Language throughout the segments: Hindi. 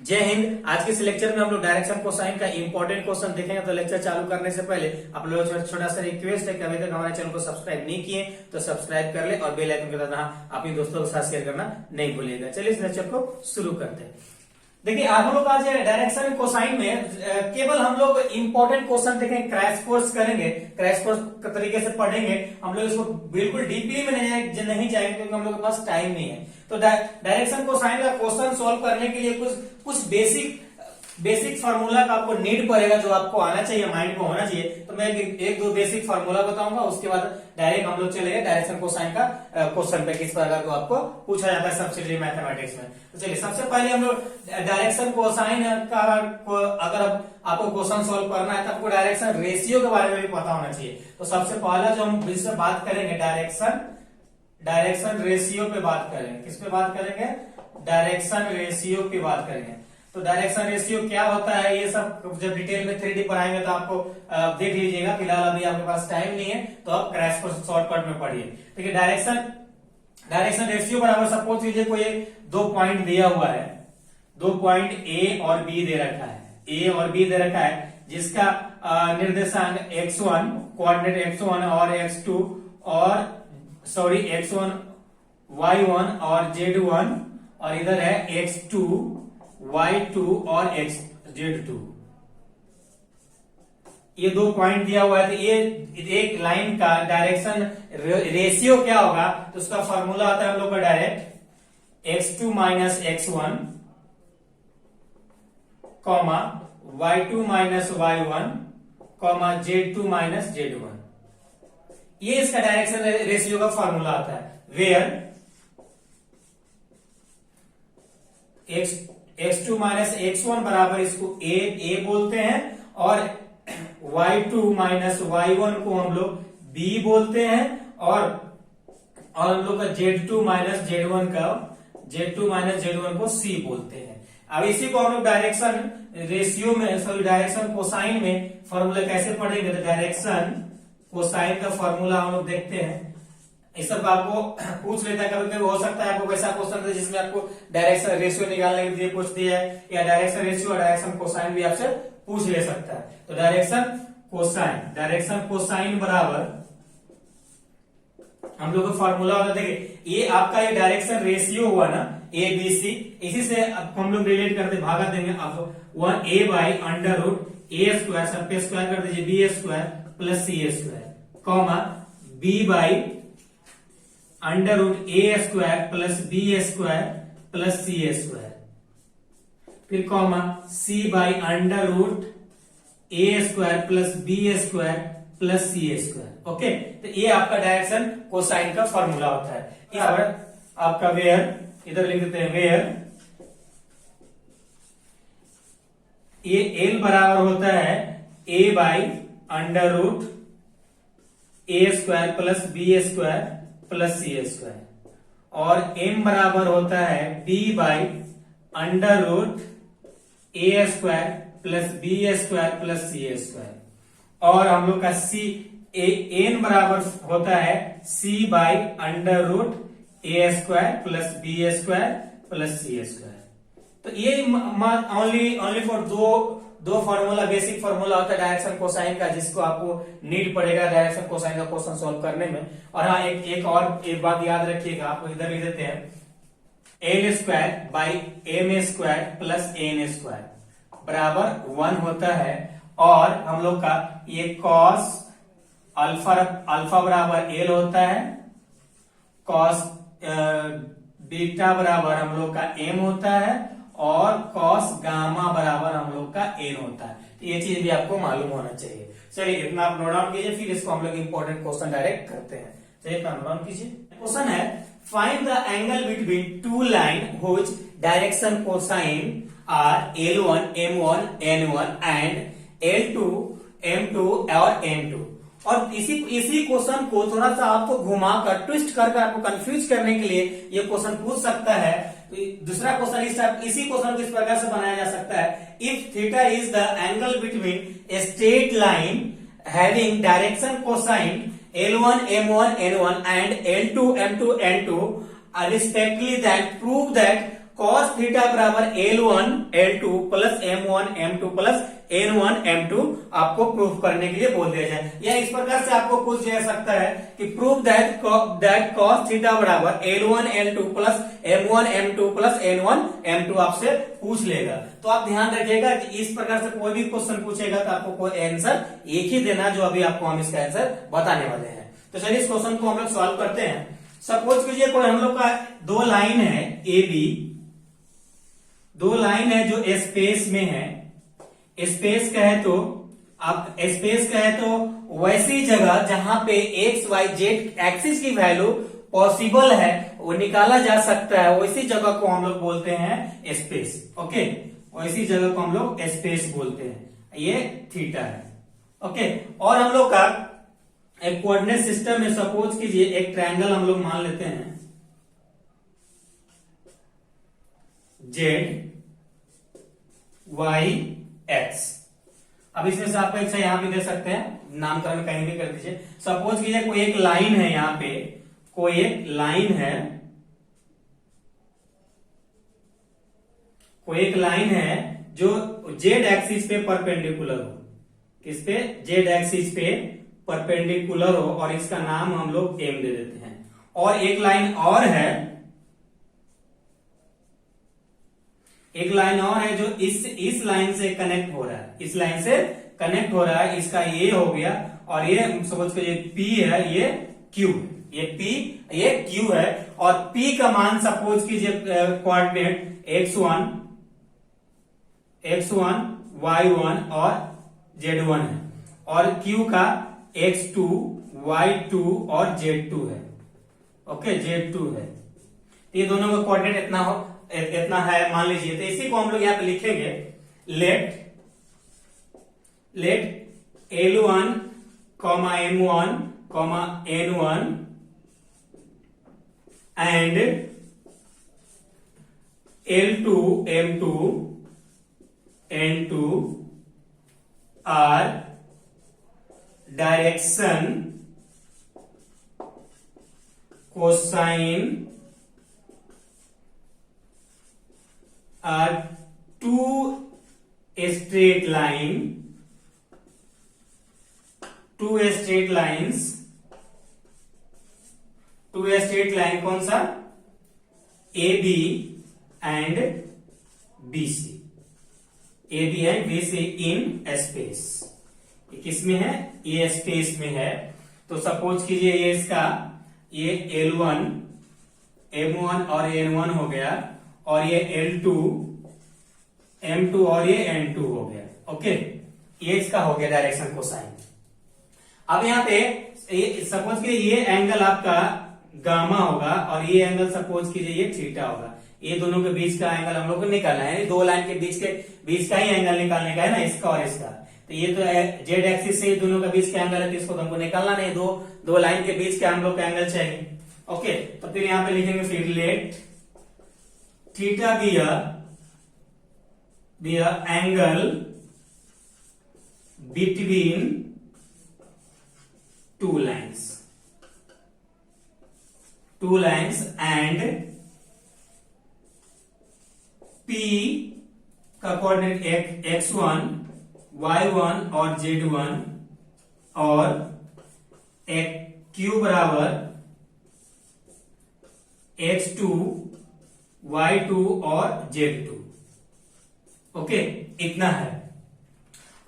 जय हिंद। आज के इस लेक्चर में हम लोग डायरेक्शन कोसाइन का इंपॉर्टेंट क्वेश्चन देखेंगे। तो लेक्चर चालू करने से पहले आप लोगों छोटा सा रिक्वेस्ट है कि अभी तक हमारे चैनल को सब्सक्राइब नहीं किए तो सब्सक्राइब कर ले और बेल आइकन के साथ अपने दोस्तों के साथ शेयर करना नहीं भूलिएगा। चलिए इस लेक्चर को शुरू करते हैं। देखिए आप लोग आज डायरेक्शन कोसाइन में केवल हम लोग इंपॉर्टेंट क्वेश्चन देखेंगे, क्रैश कोर्स करेंगे, क्रैश कोर्स के तरीके से पढ़ेंगे। हम लोग इसको बिल्कुल डीपली में नहीं जाएंगे क्योंकि हम लोग के पास टाइम नहीं है। तो डायरेक्शन कोसाइन का क्वेश्चन सॉल्व करने के लिए कुछ बेसिक फार्मूला का आपको नीड पड़ेगा, जो आपको आना चाहिए, माइंड में होना चाहिए। तो मैं एक दो बेसिक फार्मूला बताऊंगा, उसके बाद डायरेक्ट हम लोग चलेंगे डायरेक्शन कोसाइन का क्वेश्चन पे, किस प्रकार को आपको पूछा जाता है सब्सिडियरी मैथमेटिक्स में। तो चलिए सबसे पहले हम लोग डायरेक्शन कोसाइन का अगर आपको क्वेश्चन सॉल्व करना है तो आपको डायरेक्शन रेशियो के बारे में भी पता होना चाहिए। तो सबसे पहला जो हम इससे बात करेंगे डायरेक्शन रेशियो पे बात करेंगे। किस पे बात करेंगे? डायरेक्शन रेशियो की बात करेंगे। तो डायरेक्शन रेशियो क्या होता है, ये सब जब डिटेल में 3D पढ़ाएंगे तो आपको देख लीजिएगा। फिलहाल अभी आपके पास टाइम नहीं है तो आप क्रैश कोर्स शॉर्टकट में पढ़िए। ठीक है, डायरेक्शन रेशियो बराबर सपोज कीजिए कोई दो पॉइंट दिया हुआ है, दो पॉइंट ए और बी दे रखा है, ए और बी दे रखा है, जिसका निर्देशांक x1 कोऑर्डिनेट x1 और x2 और x1 y1 और z1 और इधर है x2 y2 और z2। ये दो पॉइंट दिया हुआ है। तो ये एक लाइन का डायरेक्शन रेशियो क्या होगा, तो उसका फॉर्मूला आता है हम लोग का direct x2 minus x1 comma y2 minus y1 comma z2 minus z1। ये इसका डायरेक्शन रेशियो का फॉर्मूला आता है, वेयर x2 माइनस x1 बराबर इसको a बोलते हैं और y2 माइनस y1 को हम लोग b बोलते हैं और हम लोग का z2 माइनस z1 को c बोलते हैं। अब इसी को हम लोग डायरेक्शन रेशियो में डायरेक्शन कोसाइन में फॉर्मूला कैसे पढ़ेंगे, तो डायरेक्शन कोसाइन का फॉर्मूला हम लोग देखते हैं। इस सब आपको पूछ लेता है, कभी कभी हो सकता है आपको वैसा क्वेश्चन है जिसमें आपको डायरेक्शन रेशियो निकालने के लिए पूछ दिया है, या डायरेक्शन रेशियो और डायरेक्शन कोसाइन भी आपसे पूछ ले सकता है। तो डायरेक्शन कोसाइन बराबर हम लोग का फॉर्मूला होता है। देखिए ये आपका ये डायरेक्शन रेशियो हुआ ना ए बी सी, इसी से हम लोग रिलेट करते भागा देंगे। आप 1a by under root a square, सब पे स्क्वायर कर दीजिए, b square plus c square comma b by under root a square plus b square plus c square, फिर comma c by under root a square plus b square plus c square. Okay, तो ये आपका डायरेक्शन कोसाइन का फॉर्मूला होता है। यहाँ आपका वेयर इधर लिख देते हैं, वेयर ये एल बराबर होता है a by under root a square plus b square plus c square और m बराबर होता है b by under root a square plus b square plus c square और हम लोग का n बराबर होता है c by under root a square plus b square plus c square. तो ये ओनली फॉर दो फार्मूला, बेसिक फार्मूला होता है डायरेक्शन कोसाइन का, जिसको आपको नीड पड़ेगा डायरेक्शन कोसाइन का क्वेश्चन सॉल्व करने में। और हाँ, एक बात याद रखिएगा, आपको इधर लिख देते हैं L square by M square plus N square बराबर 1 होता है। और हम लोग का ये कॉस अल्फा बराबर एल होता है, कॉस बीटा बराबर हम लोग का एम होता है और कॉस गामा बराबर हम लोग का एन होता है। तो ये चीज भी आपको मालूम होना चाहिए। चलिए इतना आप नोट डाउन कीजिए, फिर इसको हम लोग इंपॉर्टेंट क्वेश्चन डायरेक्ट करते हैं। चलिए इतना नोट डाउन कीजिए। क्वेश्चन है, find the angle between two line which direction cosine are L1 M1 N1 and L2 M2 और N2। और इसी क्वेश्चन को थोड़ा सा आपको घुमाकर ट्विस्ट कर आपको कंफ्यूज करने के लिए ये क्वेश्चन पूछ सकता है। दूसरा क्वेश्चन इसी क्वेश्चन को इस प्रकार से बनाया जा सकता है, if theta is the angle between a straight line having direction cosine L1 M1 N1 and L2 M2 N2 respectively, that prove that cos theta बराबर L1 L2 plus M1 M2 plus N1 M2 आपको प्रूफ करने के लिए बोल दिया जाए। या इस प्रकार से आपको पूछ जा सकता है कि प्रूफ दैट cos थीटा बराबर L1 L2 plus M1 M2 plus N1 M2 आपसे पूछ लेगा। तो आप ध्यान रखिएगा कि इस प्रकार से कोई भी क्वेश्चन पूछेगा तो आपको कोई आंसर एक ही देना, जो अभी आपको हम इसका आंसर बताने वाले हैं। तो चलिए इस क्वेश्चन को हम लोग सॉल्व करते हैं। सपोज कीजिए कोई हम लोग का दो लाइन है ए बी, दो लाइन है जो स्पेस में है। स्पेस कहे तो आप स्पेस कहे तो वैसी जगह जहां पे एक्स वाई जेड एक्सिस की वैल्यू पॉसिबल है, वो निकाला जा सकता है, वैसी जगह को हम लोग बोलते हैं स्पेस। ओके, वैसी जगह को हम लोग स्पेस बोलते हैं। ये थीटा है। ओके, और हम लोग का एक कोऑर्डिनेट सिस्टम में सपोज कीजिए एक ट्रायंगल हम लोग मान लेते हैं जेड वाई एक्स। अब इसमें से आपको एक यहां भी दे सकते हैं, नामकरण कहीं भी कर दीजिए। सपोज कीजिए कोई एक लाइन है, यहां पे कोई एक लाइन है, कोई एक लाइन है जो जेड एक्सिस पे परपेंडिकुलर हो। किस पे? जेड एक्सिस पे परपेंडिकुलर हो, और इसका नाम हम लोग एम दे देते हैं। और एक लाइन और है, एक लाइन और है जो इस लाइन से कनेक्ट हो रहा है, इस लाइन से कनेक्ट हो रहा है। इसका ये हो गया, और ये सपोज करिए पी है, ये क्यू है, ये पी ये क्यू है। और पी का मान सपोज कीजिए कोऑर्डिनेट x1 y1 और z1 है, और क्यू का x2 y2 और z2 है। ओके, z2 है। ये दोनों का कोऑर्डिनेट इतना है मान लीजिए। तो इसी को हम लोग यहां पे लिखेंगे, late L1 M1 N1 and L2 M2 N2 are direction cosine are two straight line कौन सा? AB and BC, AB and BC in space। ये किस में है? ये स्पेस में है। तो सपोज कीजिए ये इसका ये L1 M1 और N1 हो गया, और ये L2 M2 और ये N2 हो गया। ओके, ये इसका हो गया डायरेक्शन कोसाइन। अब यहाँ पे सपोज कीजिए ये एंगल आपका गामा होगा, और ये एंगल सपोज कीजिए ये थीटा होगा। ये दोनों के बीच का एंगल हम लोग को निकालना है, दो लाइन के बीच का ही एंगल निकालने का है ना, इसका और इसका। तो ये तो जेड एक्सिस से दोनों के बीच का एंगल है, तो इसको तो हमको निकालना नहीं, दो लाइन के बीच का हम लोग का एंगल चाहिए। ओके, तो फिर यहाँ पे लिखेंगे फिर let theta be a angle between two lines and P का कोऑर्डिनेट x1 y1 और z1, और q बराबर x2 y2 और z2। ओके, इतना है।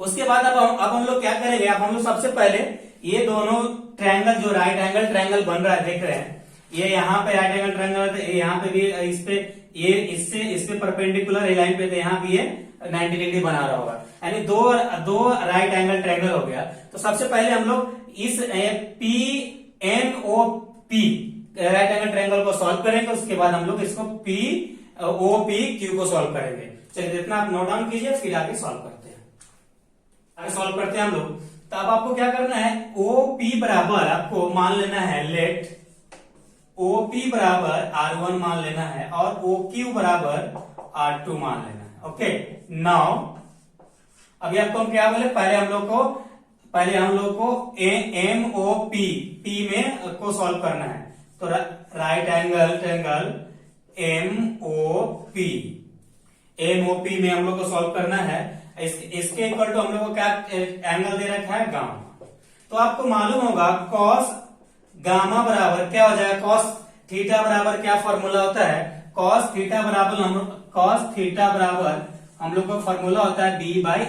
उसके बाद अब हम लोग क्या करेंगे? अब हम लोग सबसे पहले ये दोनों ट्रायंगल जो राइट एंगल ट्रायंगल बन रहा है, देख रहे हैं, ये यहाँ पे राइट एंगल ट्रायंगल है, यहाँ पे भी इस पे परपेंडिकुलर लाइन पे, यहाँ भी ये 90 डिग्री बना रहा होगा, यानी दो राइट एंगल ट्रायंगल हो गया। तो सबसे पहले हम लोग इस PNOP राइट एंगल ट्रायंगल को सॉल्व करेंगे, उसके बाद हम लोग इसको POPQ को सॉल्व करेंगे। चलिए इतना आप नोट डाउन कीजिए, फिर आगे सॉल्व करते हैं। आगे सॉल्व करते हैं हम लोग। तो अब आपको क्या करना है? OP बराबर आपको मान लेना है, लेट OP बराबर R1 मान लेना है, और OQ बराबर R2 मान लेना है। ओके, नाउ अभी आपको हम क्या बोले? पहले हम लोग को MOP P में को सॉल्व करना है। तो right angle triangle MOP। MOP में हम लोग को सॉल्व करना है। इसके इक्वल टू हम लोग को क्या एंगल दे रखा है, गामा। तो आपको मालूम होगा कॉस गामा बराबर क्या हो जाएगा, कॉस थीटा बराबर क्या फॉर्मूला होता है, कॉस थीटा बराबर हम लोग का फॉर्मूला होता है B बाई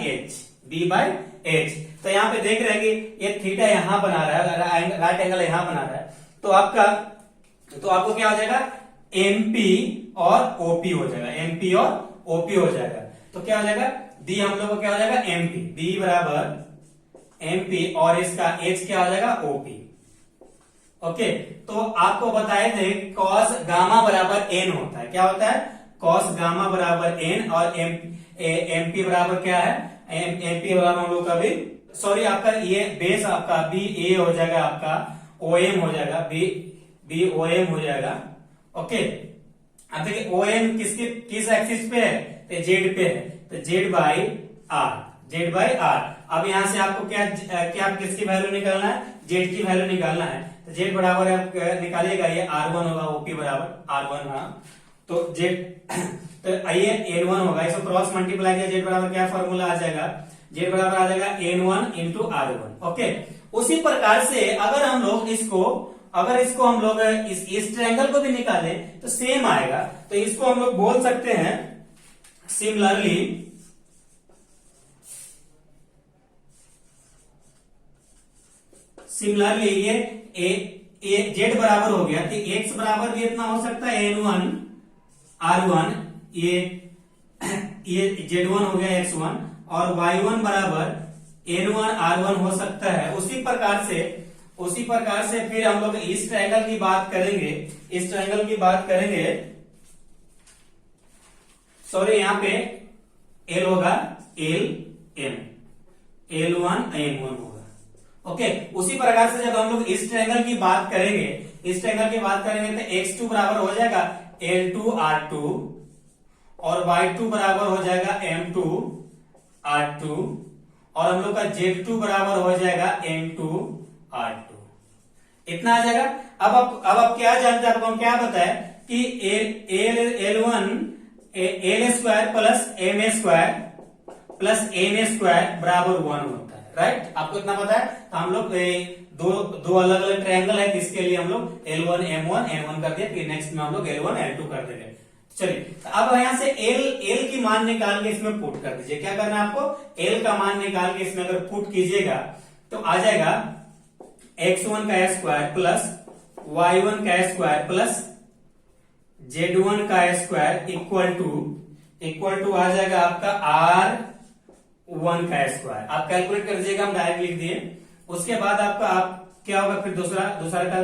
एच। तो यहाँ पे देख रहे हैं कि ये थीटा यहां बना रहा है, राइट एंगल यहां बना रहा है, तो आपको क्या हो जाएगा, MP और OP हो जाएगा, MP और OP हो जाएगा। तो क्या हो जाएगा, B हम लोग को क्या हो जाएगा, MP, B बराबर MP और इसका H क्या हो जाएगा, OP। ओके, तो आपको बताए थे कॉस गामा बराबर n होता है, क्या होता है, कॉस गामा बराबर n, और MP बराबर क्या है, MP बराबर हम लोग का भी, सॉरी आपका ये बेस आपका BA हो जाएगा, आपका OM हो जाएगा, BOM हो जाएगा। ओके, अब देखिए OM किस एक्सिस पे है, तो Z पे है, तो Z बाई R। अब यहां से आपको क्या किसकी वैल्यू निकालना है, Z की वैल्यू निकालना है। तो Z बराबर आप निकालिएगा, ये R1 होगा, OP बराबर R1। हाँ, तो Z तो ये N1 होगा, इसको क्रॉस मल्टीप्लाई किया, Z बराबर क्या फॉर्मूला आ जाएगा, Z बराबर आ जाएगा N1 इंटू R1। ओके, उसी प्रकार से अगर इसको हम लोग इस ट्रायंगल को भी निकालें तो सेम आएगा। तो इसको हम लोग बोल सकते हैं सिमिलरली ये Z बराबर हो गया, तो X बराबर भी इतना हो सकता है N1 R1, ये Z1 हो गया X1, और Y1 बराबर N1 R1 हो सकता है। उसी प्रकार से फिर हम लोग इस ट्रायंगल की बात करेंगे, सॉरी यहाँ पे L होगा LM, L1 M1 होगा। ओके, उसी प्रकार से जब हम लोग इस ट्रायंगल की बात करेंगे तो X2 बराबर हो जाएगा L2 R2, और Y2 बराबर हो जाएगा M2 R2, और हम लोग का Z2 बराबर हो जाएगा M2 R2। इतना आ जाएगा। अब आप क्या जानते हैं, आपको हम क्या बताया कि L1 L square plus M square plus N square बराबर 1 होता है, राइट, आपको इतना पता है। तो हम लोग दो अलग अलग ट्रायंगल है, इसके लिए हम लोग L1 M1 N1 कर दिया, फिर नेक्स्ट में हम लोग L1 L2 कर देंगे। चलिए, तो अब यहां से L की मान निकाल के इसमें पुट कर दीजिए। क्या करना है आपको, L का मान निकाल के इसमें अगर पुट कीजिएगा तो आ जाएगा X1 का स्क्वायर प्लस Y1 का स्क्वायर प्लस Z1 का स्क्वायर इक्वल टू आ जाएगा आपका R1 का स्क्वायर। आप कैलकुलेट कर दीजिएगा, हम डायरेक्ट लिख दिए। उसके बाद आप क्या होगा, फिर दूसरा का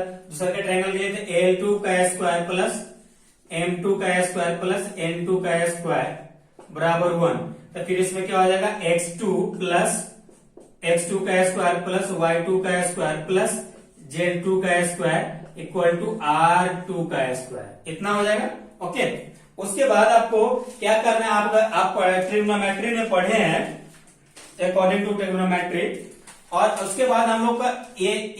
ट्रायंगल लिए थे, L2 का स्क्वायर प्लस M2 का स्क्वायर प्लस N2 का स्क्वायर बराबर 1। तो फिर इसमें क्या हो जाएगा, X2 का स्क्वायर प्लस Y2 का स्क्वायर प्लस Z2 का स्क्वायर इक्वल टू R2 का स्क्वायर, इतना हो जाएगा। ओके, उसके बाद आपको क्या करना है, आप ट्रिग्नोमेट्री में पढ़े हैं, अकॉर्डिंग टू ट्रिग्नोमेट्री, और उसके बाद हम लोग का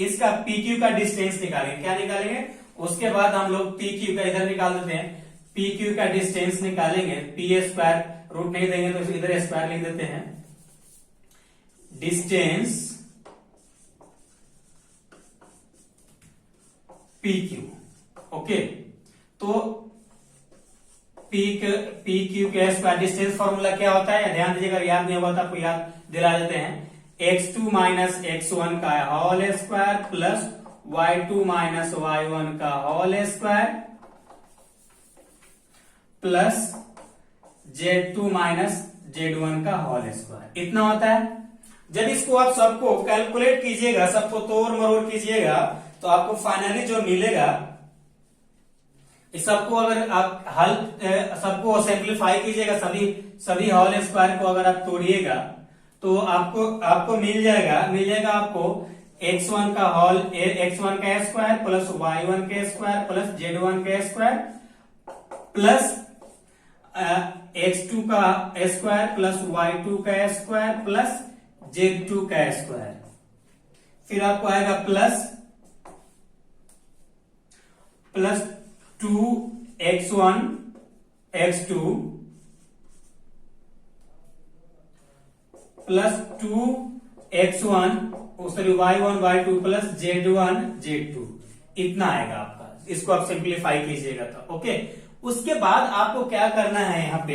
इसका PQ का डिस्टेंस निकालेंगे। क्या निकालेंगे, उसके बाद हम लोग PQ का इधर निकाल देते हैं, PQ का डिस्टेंस निकालेंगे। P स्क्वायर रूट नहीं देंगे तो इधर स्क्वायर लिख देते हैं, डिस्टेंस PQ। ओके, तो PQ का स्क्वायर डिस्टेंस फॉर्मूला क्या होता है, ध्यान दीजिएगा, याद नहीं होगा तो आपको याद दिला देते हैं। X2 माइनस X1 का whole square plus Y2 minus Y1 का whole square plus Z2 minus Z1 का होल स्क्वायर, इतना होता है। जब इसको आप सबको कैलकुलेट कीजिएगा, सबको तोड़ मरोड़ कीजिएगा, तो आपको फाइनली जो मिलेगा, इस सबको अगर आप सबको सिंप्लीफाई कीजिएगा, सभी होल स्क्वायर को अगर आप तोड़िएगा तो आपको मिल जाएगा आपको x1 का स्क्वायर प्लस y1 का स्क्वायर प्लस z1 का स्क्वायर प्लस x2 का स्क्वायर प्लस y2 का स्क्वायर प्लस z2 का स्क्वायर, फिर आपको आएगा plus 2 x1 x2 plus 2x1 sorry y1 y2 plus z1 z2 इतना आएगा आपका। इसको आप सिंप्लीफाई कीजिएगा तो ओके। उसके बाद आपको क्या करना है, यहाँ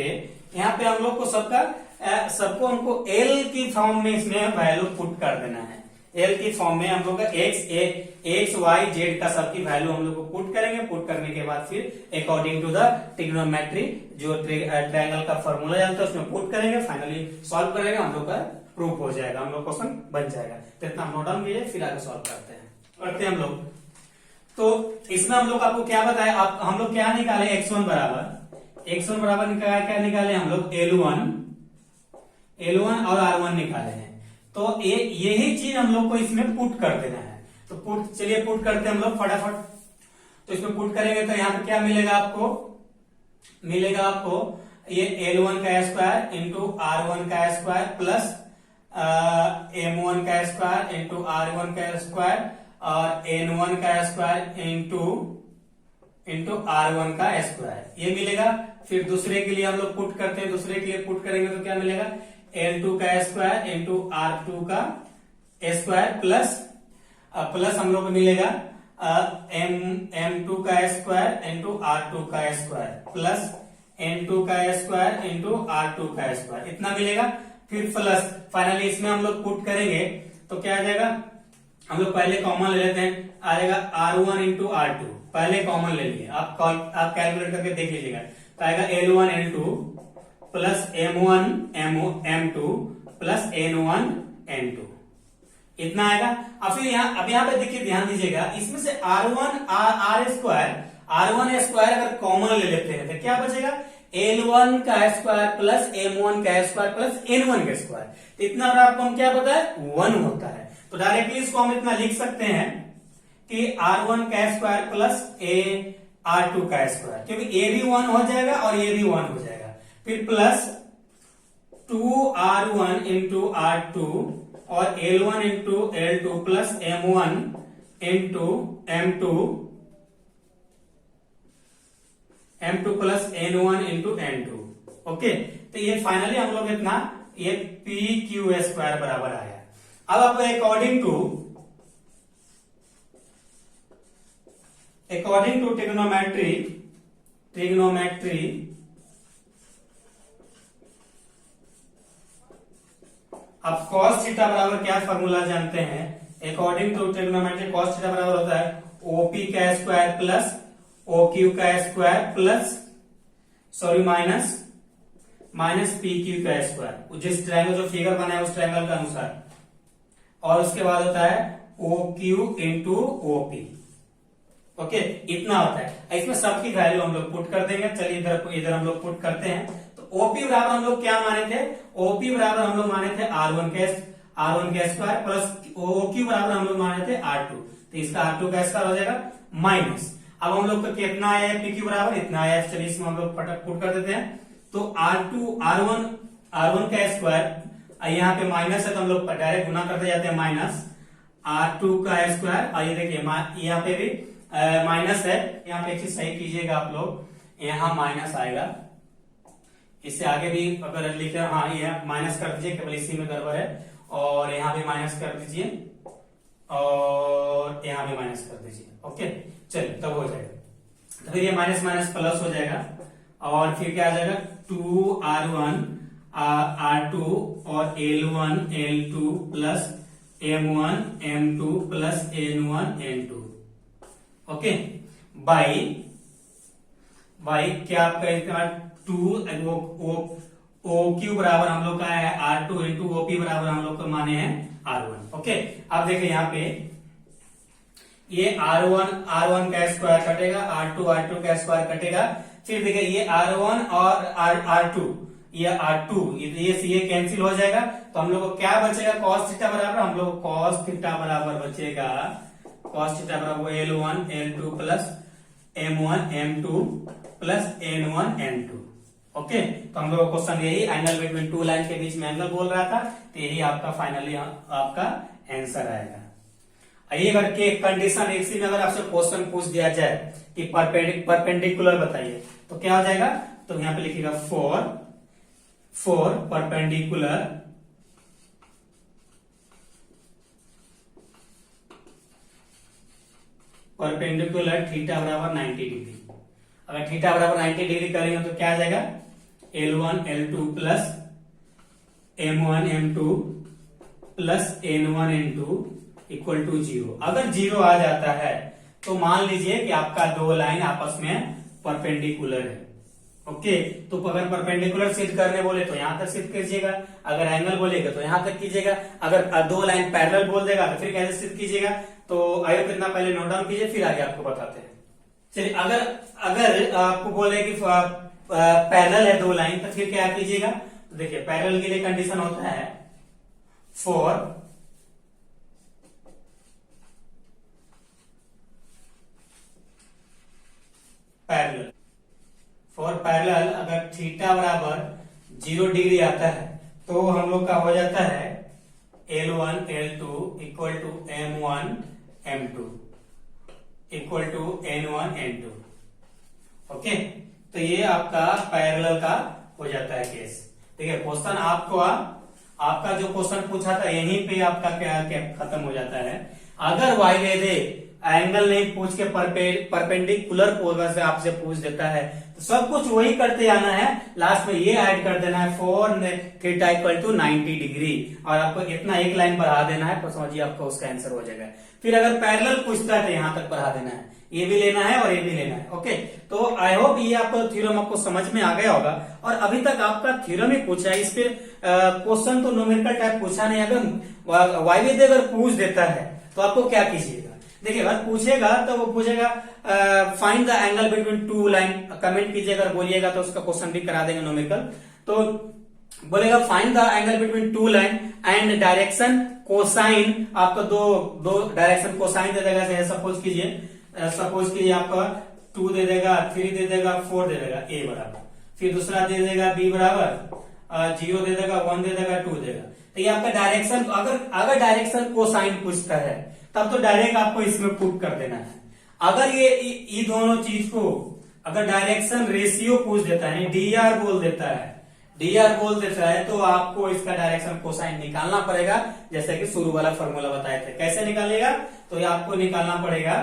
पे हम लोग को सबको हमको एल की फॉर्म में इसमें वैल्यू पुट कर देना है। एल की फॉर्म में हम लोग का एक्स वाई जेड का सबकी वैल्यू हम लोग को पुट करेंगे। पुट करने के बाद फिर अकॉर्डिंग टू द ट्रिग्नोमेट्री जो ट्रायंगल का फॉर्मूला जानते हैं उसमें पुट करेंगे, फाइनली सॉल्व करेंगे, हम लोग का प्रूफ हो जाएगा, हम लोग क्वेश्चन बन जाएगा। तो इतना नोट डाउन कीजिए, फिर आगे सॉल्व करते हैं हम लोग। तो इसमें हम लोग आपको क्या बताया, हम लोग क्या निकाले, x1 बराबर क्या निकाले हम लोग, L1 और R1 निकाले हैं। तो यही चीज हम लोग को इसमें पुट कर देना है। तो चलिए पुट करते हैं हम लोग फटाफट। तो इसमें पुट करेंगे तो यहाँ पे क्या मिलेगा आपको ये L1 का स्क्वायर इंटू R1 का स्क्वायर प्लस M1 का स्क्वायर इंटू R1 का स्क्वायर और N1 का स्क्वायर इंटू R1 का स्क्वायर, ये मिलेगा। फिर दूसरे के लिए हम लोग पुट करते हैं, दूसरे के लिए पुट करेंगे तो क्या मिलेगा, L2 का स्क्वायर इंटू R2 का स्क्वायर प्लस हम लोग को मिलेगा M2 का स्क्वायर इंटू R2 का स्क्वायर प्लस N2 का स्क्वायर इंटू R2 का स्क्वायर, इतना मिलेगा। फिर प्लस फाइनली इसमें हम लोग पुट करेंगे तो क्या आ जाएगा, हम लोग पहले कॉमन ले लेते हैं, आ जाएगा R1 इंटू R2, पहले कॉमन ले लिए, आप कैलकुलेट करके देख लीजिएगा। तो आएगा L1 L2 plus M1 M2 plus N1 N2, इतना आएगा। अब फिर अब यहाँ पे देखिए, ध्यान दीजिएगा, इसमें से R1 स्क्वायर अगर कॉमन ले लेते हैं तो क्या बचेगा, L1 का स्क्वायर प्लस M1 का स्क्वायर प्लस N1 का स्क्वायर, तो इतना आपको हम क्या पता है, 1 होता है। तो डायरेक्टली इसको हम इतना लिख सकते हैं कि R1 का स्क्वायर प्लस R2 का स्क्वायर, क्योंकि A भी 1 हो जाएगा और ये भी 1 हो जाएगा। फिर प्लस 2R1 इंटू R2 और L1 into L2 plus M1 into M2 plus N1 into N2, okay. तो ये फाइनली हम लोग इतना ये PQ स्क्वायर बराबर आया। अब आपको अकॉर्डिंग टू ट्रिग्नोमेट्री अब cos थीटा बराबर क्या फॉर्मूला जानते हैं, according to trigonometry cos theta बराबर होता है OP का स्क्वायर प्लस OQ का स्क्वायर प्लस माइनस PQ का स्क्वायर, जिस ट्रायंगल जो फिगर बना है उस ट्रायंगल का अनुसार, और उसके बाद होता है OQ इंटू OP, ओके, इतना होता है। इसमें सबकी वैल्यू हम लोग पुट कर देंगे। चलिए इधर हम लोग पुट करते हैं। तो OP बराबर हम लोग क्या माने थे, OP बराबर हम लोग माने थे R1 का स्क्वायर प्लस OQ बराबर हम लोग माने थे R2, तो इसका R2 का स्क्वायर हो जाएगा माइनस। अब हम लोग का कितना आया है, PQ बराबर इतना आया है। चलिए इसमें हम लोग पुट कर देते हैं। तो R1 का स्क्वायर, यहाँ पे माइनस है तो हम लोग डायरेक्ट गुना करते जाते हैं, माइनस R2 का स्क्वायर, और ये देखिए यहाँ पे भी माइनस है। यहाँ पे एक चीज सही कीजिएगा आप लोग, यहाँ माइनस आएगा, इससे आगे भी अगर लिखे, हाँ ये माइनस कर दीजिए, केवल इसी में गड़बड़ है, और यहाँ भी माइनस कर दीजिए और यहाँ भी माइनस कर दीजिए, ओके। चलिए तब हो जाएगा। तो फिर ये माइनस माइनस प्लस हो जाएगा, और फिर क्या आ जाएगा 2R1 R2 और L1 L2 plus M1 M2 plus N1 N2, okay, by क्या आपका 2 OQ बराबर हम लोग का है R2 इंटू OP बराबर हम लोग को माने हैं R1, ओके। अब देखिए यहाँ पे ये R1 का स्क्वायर कटेगा, R2 का स्क्वायर कटेगा, फिर देखिए ये R1 और R2 ये R2 ये कैंसिल हो जाएगा, तो हम लोग को क्या बचेगा, cos थीटा बराबर, हम लोग cos थीटा बराबर बचेगा, cos थीटा बराबर L1 L2 plus M1 M2 plus N1 N2, okay. तो हम लोग का क्वेश्चन यही एंगल बिटवीन टू लाइन के बीच में एंगल बोल रहा था, तो यही आपका फाइनली आपका आंसर आएगा। ये अगर के कंडीशन इसी में अगर आपसे क्वेश्चन पूछ दिया जाए कि परपेंडिकुलर बताइए तो क्या हो जाएगा, तो यहां पे लिखिएगा फॉर परपेंडिकुलर थीटा बराबर 90 डिग्री। अगर थीटा बराबर 90 डिग्री करेंगे तो क्या आ जाएगा, L1 L2 plus M1 M2 plus N1 N2 equal to 0। अगर 0 आ जाता है तो मान लीजिए कि आपका दो लाइन आपस में परपेंडिकुलर है। ओके, तो अगर परपेंडिकुलर सिद्ध करने बोले तो यहां तक सिद्ध कीजिएगा, अगर एंगल बोलेगा तो यहां तक कीजिएगा, अगर दो लाइन पैरेलल बोल देगा तो फिर कैसे सिद्ध कीजिएगा। तो आइए कितना पहले नोट डाउन कीजिए, फिर आगे आपको बताते हैं। चलिए, अगर आपको बोले कि पैरेलल है दो लाइन तो फिर क्या कीजिएगा, तो देखिए पैरेलल के लिए कंडीशन होता है फॉर पैरेलल अगर थीटा बराबर 0 डिग्री आता है तो हम लोग का हो जाता है L1 L2 equal to M1 M2 equal to N1 N2। Okay, तो ये आपका पैरेलल का हो जाता है केस। देखिए क्वेश्चन आपका जो क्वेश्चन पूछा था यहीं पे आपका क्या खत्म हो जाता है। अगर वाई दे एंगल नहीं पूछ के परपेंडिकुलर पोलर से आपसे पूछ देता है तो सब कुछ वही करते आना है, लास्ट में ये ऐड कर देना है for theta equal to 90 degree और आपको इतना एक लाइन बढ़ा देना है तो समझिए आपका उसका आंसर हो जाएगा। फिर अगर पैरेलल पूछता है तो यहां तक बढ़ा देना है, ये भी लेना है और ये भी लेना है। ओके, तो आई होप ये आपको थ्योरम आपको समझ में आ गया होगा। और अभी तक आपका थ्योरम ही पूछा है, इस पर क्वेश्चन तो न्यूमेरिकल टाइप पूछा नहीं। अगर वाई अगर पूछ देता है तो आपको क्या कीजिएगा, देखिए अगर पूछेगा तो वो पूछेगा find the angle between two line, comment कीजिएगा, अगर बोलिएगा तो उसका क्वेश्चन भी करा देंगे न्यूमेरिकल। तो बोलेगा find the angle between two line and direction cosine, आपको दो डायरेक्शन कोसाइन दे देगा। जैसे सपोज कीजिए आपका 2 दे देगा, 3 दे देगा, 4 दे देगा, ए बराबर, फिर दूसरा दे देगा बी बराबर 0 दे देगा, 1 दे देगा, 2 देगा। तो ये आपका डायरेक्शन, अगर डायरेक्शन कोसाइन पूछता है तब तो डायरेक्ट आपको इसमें पुट कर देना है। अगर ये दोनों चीज को अगर डायरेक्शन रेशियो पूछ देता है, डीआर बोल देता है तो आपको इसका डायरेक्शन कोसाइन निकालना पड़ेगा, जैसे कि शुरू वाला फॉर्मूला बताए थे। कैसे निकालेगा, तो ये आपको निकालना पड़ेगा।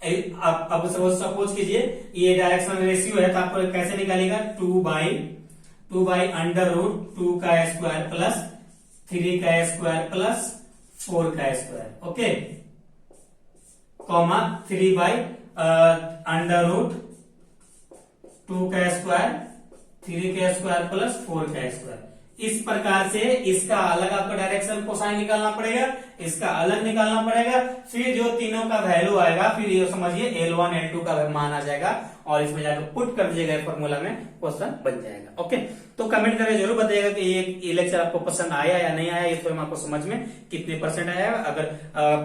अब सपोज कीजिए ये डायरेक्शन रेशियो है तो आपको कैसे निकालेगा, 2 बाई अंडर रूट 2 का स्क्वायर प्लस 3 का स्क्वायर प्लस 4 का square. Okay, comma 3 by under root 2 का स्क्वायर 3 का स्क्वायर प्लस 4 का स्क्वायर। इस प्रकार से इसका अलग आपको डायरेक्शन कोसाइन निकालना पड़ेगा, इसका अलग निकालना पड़ेगा। फिर जो तीनों का वैल्यू आएगा फिर ये समझिए L1 L2 का मान आ जाएगा और इसमें जाकर पुट कर दीजिएगा फॉर्मूला में, क्वेश्चन बन जाएगा। ओके, तो कमेंट करके जरूर बताइएगा कि ये लेक्चर आपको पसंद आया या नहीं आया, ये तो आपको समझ में कितने % आया। अगर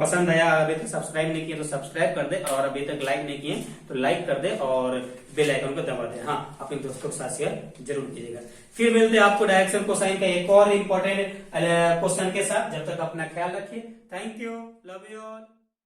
पसंद आया, अभी तक सब्सक्राइब नहीं किए तो सब्सक्राइब कर दे और अभी तक लाइक नहीं किए तो लाइक कर दे और बेल आइकन को दबा दे। हाँ, अपने दोस्तों के साथ शेयर जरूर कीजिएगा। फिर मिलते हैं आपको डायरेक्शन कोसाइन का एक और इम्पोर्टेंट क्वेश्चन के साथ। जब तक अपना ख्याल रखिए। Thank you, love you all.